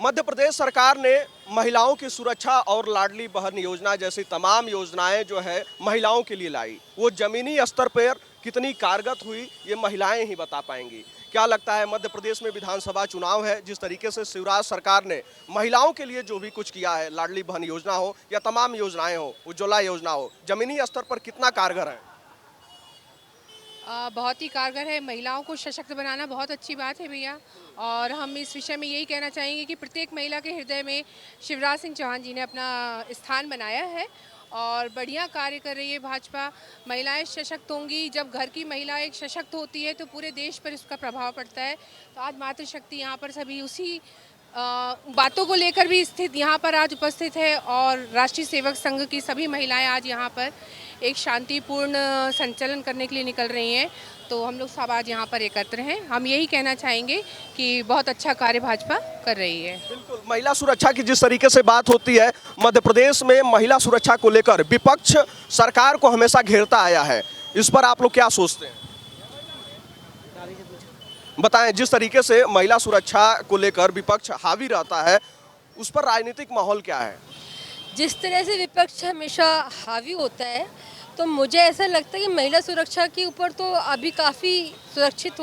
मध्य प्रदेश सरकार ने महिलाओं की सुरक्षा और लाडली बहन योजना जैसी तमाम योजनाएं जो है महिलाओं के लिए लाई। वो जमीनी स्तर पर कितनी कारगर हुई ये महिलाएं ही बता पाएंगी। क्या लगता है मध्य प्रदेश में विधानसभा चुनाव है, जिस तरीके से शिवराज सरकार ने महिलाओं के लिए जो भी कुछ किया है, लाडली बहन योजना हो या तमाम योजनाएं हो, उज्ज्वला योजना हो, जमीनी स्तर पर कितना कारगर है? बहुत ही कारगर है। महिलाओं को सशक्त बनाना बहुत अच्छी बात है भैया। और हम इस विषय में यही कहना चाहेंगे कि प्रत्येक महिला के हृदय में शिवराज सिंह चौहान जी ने अपना स्थान बनाया है और बढ़िया कार्य कर रही है भाजपा। महिलाएं सशक्त होंगी, जब घर की महिला एक सशक्त होती है तो पूरे देश पर इसका प्रभाव पड़ता है। तो आज मातृशक्ति यहाँ पर सभी उसी बातों को लेकर भी स्थित यहाँ पर आज उपस्थित है और राष्ट्रीय सेवक संघ की सभी महिलाएं आज यहाँ पर एक शांतिपूर्ण संचलन करने के लिए निकल रही हैं। तो हम लोग सब आज यहाँ पर एकत्र हैं। हम यही कहना चाहेंगे कि बहुत अच्छा कार्य भाजपा कर रही है। बिल्कुल, महिला सुरक्षा की जिस तरीके से बात होती है, मध्य प्रदेश में महिला सुरक्षा को लेकर विपक्ष सरकार को हमेशा घेरता आया है। इस पर आप लोग क्या सोचते हैं? बताएं, जिस तरीके से महिला सुरक्षा को लेकर विपक्ष हावी रहता है, उस पर राजनीतिक माहौल क्या है? जिस तरह से विपक्ष हमेशा हावी होता है, तो मुझे ऐसा लगता है कि महिला सुरक्षा के ऊपर तो अभी काफ़ी सुरक्षित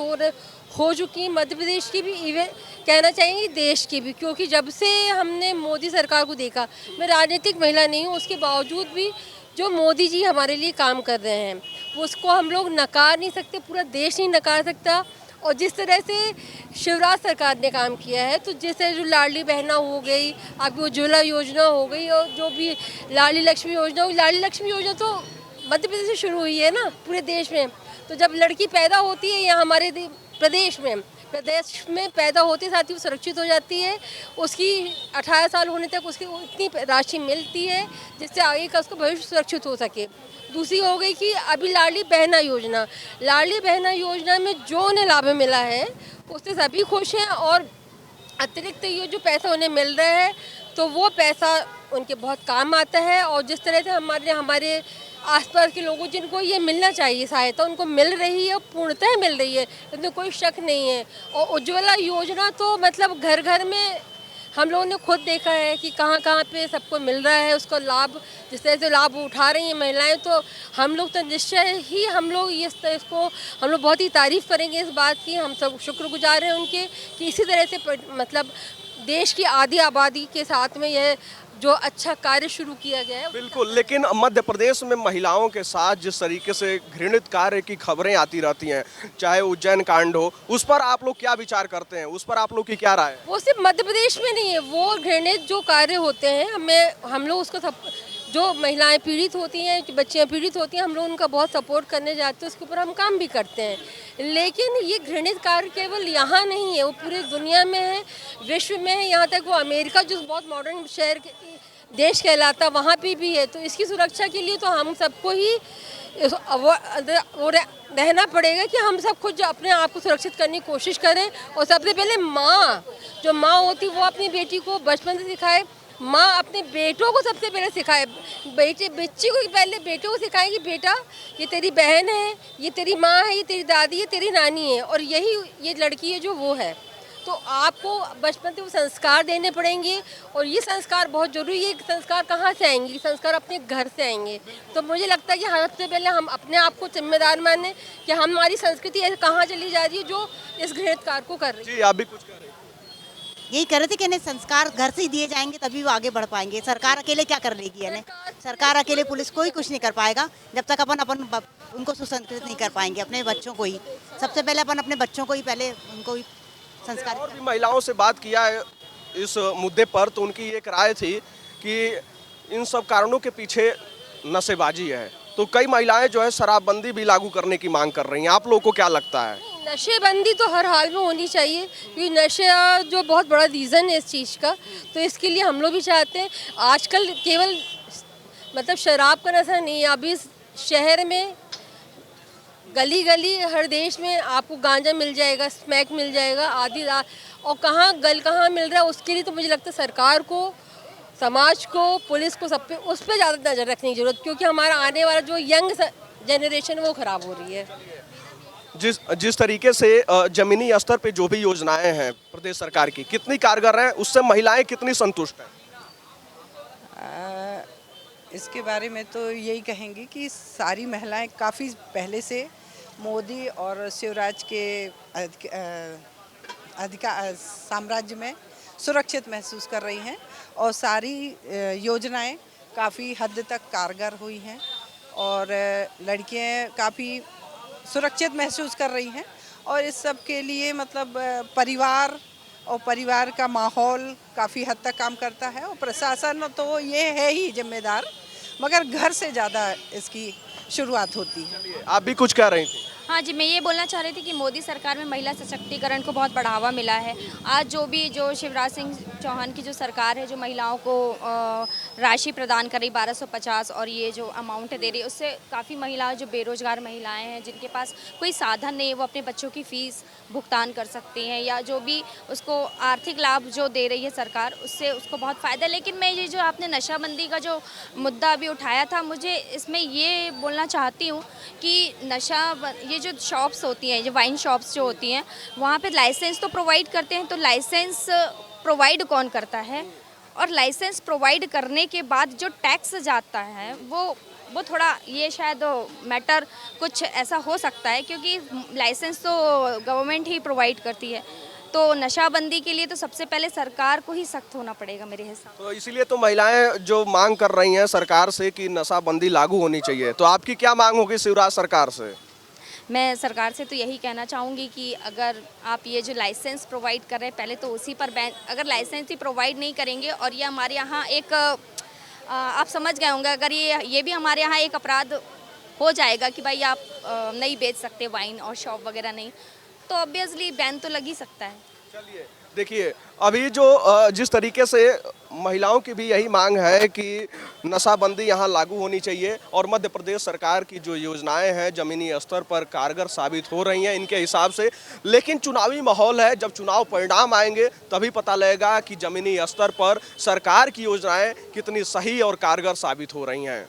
हो चुकी है मध्य प्रदेश की भी, इवन कहना चाहेंगे देश की भी। क्योंकि जब से हमने मोदी सरकार को देखा, मैं राजनीतिक महिला नहीं हूँ, उसके बावजूद भी जो मोदी जी हमारे लिए काम कर रहे हैं वो उसको हम लोग नकार नहीं सकते, पूरा देश नहीं नकार सकता। और जिस तरह से शिवराज सरकार ने काम किया है, तो जैसे जो लाडली बहना हो गई, अभी उज्ज्वला योजना हो गई, और जो भी लाडली लक्ष्मी योजना हो, लाडली लक्ष्मी योजना तो मध्य प्रदेश से शुरू हुई है ना, पूरे देश में। तो जब लड़की पैदा होती है यहाँ हमारे प्रदेश में पैदा होते साथ ही वो सुरक्षित हो जाती है। उसकी 18 साल होने तक उसकी इतनी राशि मिलती है जिससे आगे का उसका भविष्य सुरक्षित हो सके। दूसरी हो गई कि अभी लाडली बहना योजना में जो उन्हें लाभ मिला है उससे सभी खुश हैं। और अतिरिक्त ये जो पैसा उन्हें मिल रहा है तो वो पैसा उनके बहुत काम आता है। और जिस तरह से हमारे आसपास के लोगों जिनको ये मिलना चाहिए सहायता, उनको मिल रही है, पूर्णतः मिल रही है, इसमें कोई शक नहीं है। और उज्ज्वला योजना तो मतलब घर घर में हम लोगों ने खुद देखा है कि कहाँ कहाँ पे सबको मिल रहा है उसका लाभ। जिस तरह से लाभ उठा रही हैं महिलाएं, तो हम लोग तो निश्चय ही हम लोग इसको हम लोग बहुत ही तारीफ़ करेंगे इस बात की। हम सब शुक्रगुजार हैं उनके कि इसी तरह से मतलब देश की आधी आबादी के साथ में यह जो अच्छा कार्य शुरू किया गया है। बिल्कुल, लेकिन मध्य प्रदेश में महिलाओं के साथ जिस तरीके से घृणित कार्य की खबरें आती रहती हैं, चाहे उज्जैन कांड हो, उस पर आप लोग क्या विचार करते हैं? उस पर आप लोग की क्या राय है? वो सिर्फ मध्य प्रदेश में नहीं है, वो घृणित जो कार्य होते हैं हम लोग उसको जो महिलाएं पीड़ित होती हैं, बच्चियां पीड़ित होती हैं, हम लोग उनका बहुत सपोर्ट करने जाते हैं, उसके ऊपर हम काम भी करते हैं। लेकिन ये घृणित कार्य केवल यहाँ नहीं है, वो पूरी दुनिया में है, विश्व में है। यहाँ तक वो अमेरिका जो बहुत मॉडर्न देश कहलाता वहाँ पे भी है। तो इसकी सुरक्षा के लिए तो हम सबको ही रहना पड़ेगा कि हम सब खुद अपने आप को सुरक्षित करने की कोशिश करें। और सबसे पहले जो माँ होती वो अपनी बेटी को बचपन से सिखाए, माँ अपने बेटों को सबसे पहले सिखाए, बच्ची को पहले बेटों को सिखाए कि बेटा ये तेरी बहन है, ये तेरी माँ है, ये तेरी दादी है, तेरी नानी है, और यही ये लड़की है जो वो है। तो आपको बचपन से वो संस्कार देने पड़ेंगे। और ये संस्कार बहुत जरूरी है। संस्कार कहाँ से आएंगे? संस्कार अपने घर से आएंगे। तो मुझे लगता है कि सबसे पहले हम अपने आप को जिम्मेदार माने कि हमारी संस्कृति ऐसे कहाँ चली जा रही है जो इस घृणित कार्य को कर रही है। जी, आप भी कुछ कह रहे हैं? यही कह रहे थे कि नहीं, संस्कार घर से ही दिए जाएंगे तभी वो आगे बढ़ पाएंगे। सरकार अकेले क्या कर लेगी? यानी सरकार अकेले, पुलिस कोई कुछ नहीं कर पाएगा जब तक अपन उनको सुसंस्कृत नहीं कर पाएंगे। अपने बच्चों को ही सबसे पहले अपन अपने बच्चों को ही पहले उनको ही संस्कार। और भी महिलाओं से बात किया है इस मुद्दे पर, तो उनकी एक राय थी कि इन सब कारणों के पीछे नशेबाजी है। तो कई महिलाएं जो है शराबबंदी भी लागू करने की मांग कर रही हैं। आप लोगों को क्या लगता है? नशेबंदी तो हर हाल में होनी चाहिए, क्योंकि नशा जो बहुत बड़ा रीज़न है इस चीज़ का। तो इसके लिए हम लोग भी चाहते हैं। आजकल केवल मतलब शराब का नशा नहीं है, अभी शहर में गली गली हर देश में आपको गांजा मिल जाएगा, स्मैक मिल जाएगा, आदि। और कहाँ मिल रहा है, उसके लिए तो मुझे लगता है सरकार को, समाज को, पुलिस को, सब पे उस पर ज़्यादा नज़र रखने की ज़रूरत, क्योंकि हमारा आने वाला जो यंग जनरेशन वो ख़राब हो रही है। जिस जिस तरीके से जमीनी स्तर पे जो भी योजनाएं हैं प्रदेश सरकार की कितनी कारगर हैं, उससे महिलाएं कितनी संतुष्ट हैं? इसके बारे में तो यही कहेंगे कि सारी महिलाएं काफ़ी पहले से मोदी और शिवराज के अधिकार साम्राज्य में सुरक्षित महसूस कर रही हैं और सारी योजनाएं काफ़ी हद तक कारगर हुई हैं और लड़कियां काफ़ी सुरक्षित महसूस कर रही हैं और इस सब के लिए मतलब परिवार और परिवार का माहौल काफ़ी हद तक काम करता है और प्रशासन तो ये है ही जिम्मेदार, मगर घर से ज़्यादा इसकी शुरुआत होती है। आप भी कुछ कह रही थी। हाँ जी, मैं ये बोलना चाह रही थी कि मोदी सरकार में महिला सशक्तिकरण को बहुत बढ़ावा मिला है। आज जो शिवराज सिंह चौहान की जो सरकार है, जो महिलाओं को राशि प्रदान कर रही 1250 और ये जो अमाउंट दे रही है, उससे काफ़ी महिलाएं जो बेरोजगार महिलाएं हैं, जिनके पास कोई साधन नहीं है, वो अपने बच्चों की फ़ीस भुगतान कर सकती हैं या जो भी उसको आर्थिक लाभ जो दे रही है सरकार, उससे उसको बहुत फ़ायदा है। लेकिन मैं ये जो आपने नशाबंदी का जो मुद्दा अभी उठाया था, मुझे इसमें ये बोलना चाहती हूँ कि ये जो शॉप्स होती हैं, जो वाइन शॉप्स जो होती हैं, वहाँ पे लाइसेंस तो प्रोवाइड करते हैं, तो लाइसेंस प्रोवाइड कौन करता है? और लाइसेंस प्रोवाइड करने के बाद जो टैक्स जाता है वो थोड़ा ये शायद मैटर कुछ ऐसा हो सकता है, क्योंकि लाइसेंस तो गवर्नमेंट ही प्रोवाइड करती है। तो नशाबंदी के लिए तो सबसे पहले सरकार को ही सख्त होना पड़ेगा मेरे हिसाब से। तो इसीलिए तो महिलाएं जो मांग कर रही हैं सरकार से कि नशाबंदी लागू होनी चाहिए, तो आपकी क्या मांग होगी शिवराज सरकार से? मैं सरकार से तो यही कहना चाहूँगी कि अगर आप ये जो लाइसेंस प्रोवाइड कर रहे हैं, पहले तो उसी पर बैन, अगर लाइसेंस ही प्रोवाइड नहीं करेंगे और ये हमारे यहाँ एक आप समझ गए होंगे, अगर ये भी हमारे यहाँ एक अपराध हो जाएगा कि भाई आप नहीं बेच सकते वाइन और शॉप वगैरह नहीं, तो ऑब्वियसली बैन तो लग ही सकता है। चलिए देखिए, अभी जो जिस तरीके से महिलाओं की भी यही मांग है कि नशाबंदी यहाँ लागू होनी चाहिए और मध्य प्रदेश सरकार की जो योजनाएं हैं जमीनी स्तर पर कारगर साबित हो रही हैं इनके हिसाब से। लेकिन चुनावी माहौल है, जब चुनाव परिणाम आएंगे तभी पता लगेगा कि जमीनी स्तर पर सरकार की योजनाएं कितनी सही और कारगर साबित हो रही हैं।